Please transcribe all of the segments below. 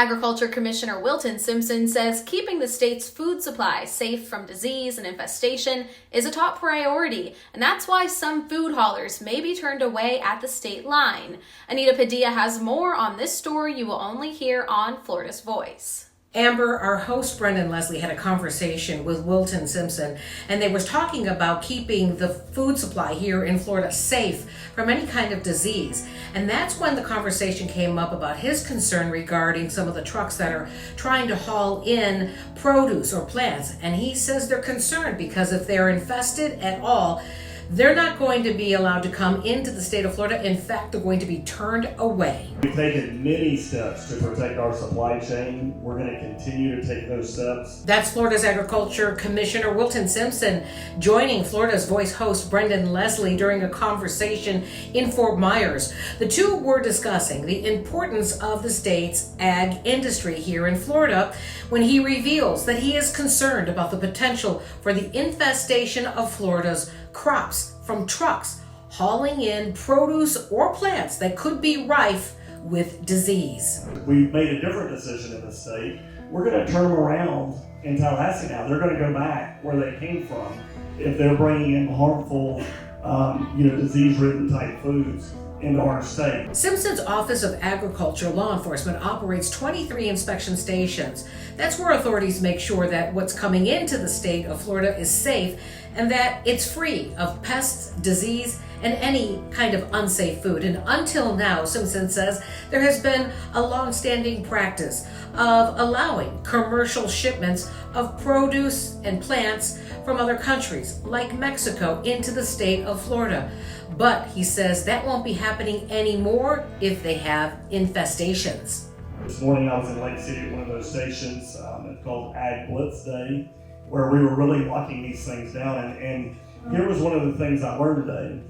Agriculture Commissioner Wilton Simpson says keeping the state's food supply safe from disease and infestation is a top priority, and that's why some food haulers may be turned away at the state line. Anita Padilla has more on this story you will only hear on Florida's Voice. Amber, our host Brendan Leslie had a conversation with Wilton Simpson, and they were talking about keeping the food supply here in Florida safe from any kind of disease. And that's when the conversation came up about his concern regarding some of the trucks that are trying to haul in produce or plants. And he says they're concerned because if they're infested at all, they're not going to be allowed to come into the state of Florida. In fact, they're going to be turned away. We've taken many steps to protect our supply chain. We're going to continue to take those steps. That's Florida's Agriculture Commissioner Wilton Simpson joining Florida's Voice host Brendan Leslie during a conversation in Fort Myers. The two were discussing the importance of the state's ag industry here in Florida when he reveals that he is concerned about the potential for the infestation of Florida's crops from trucks hauling in produce or plants that could be rife with disease. We've made a different decision in the state. We're going to turn them around in Tallahassee now. They're going to go back where they came from if they're bringing in harmful, disease-ridden type foods into our state. Simpson's Office of Agriculture Law Enforcement operates 23 inspection stations. That's where authorities make sure that what's coming into the state of Florida is safe and that it's free of pests, disease, and any kind of unsafe food. And until now, Simpson says, there has been a long-standing practice of allowing commercial shipments of produce and plants from other countries, like Mexico, into the state of Florida. But he says that won't be happening anymore if they have infestations. This morning I was in Lake City at one of those stations. It's called Ag Blitz Day, where we were really locking these things down. And here was one of the things I learned today.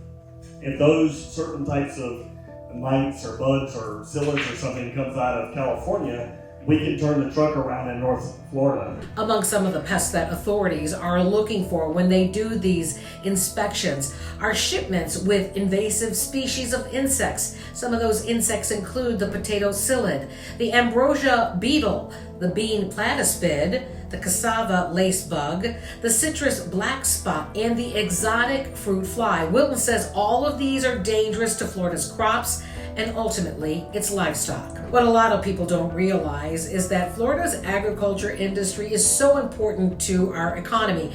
If those certain types of mites or bugs or psyllids or something comes out of California, we can turn the truck around in North Florida. Among some of the pests that authorities are looking for when they do these inspections are shipments with invasive species of insects. Some of those insects include the potato psyllid, the ambrosia beetle, the bean platyspid, the cassava lace bug, the citrus black spot, and the exotic fruit fly. Wilton says all of these are dangerous to Florida's crops and ultimately its livestock. What a lot of people don't realize is that Florida's agriculture industry is so important to our economy.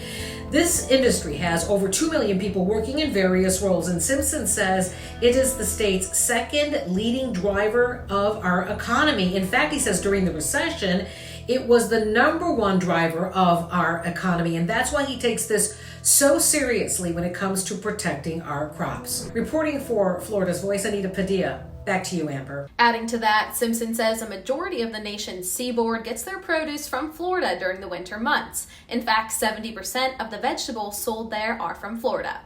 This industry has over 2 million people working in various roles, and Simpson says it is the state's second leading driver of our economy. In fact, he says during the recession, it was the number one driver of our economy, and that's why he takes this so seriously when it comes to protecting our crops. Reporting for Florida's Voice, Anita Padilla. Back to you, Amber. Adding to that, Simpson says a majority of the nation's seaboard gets their produce from Florida during the winter months. In fact, 70% of the vegetables sold there are from Florida.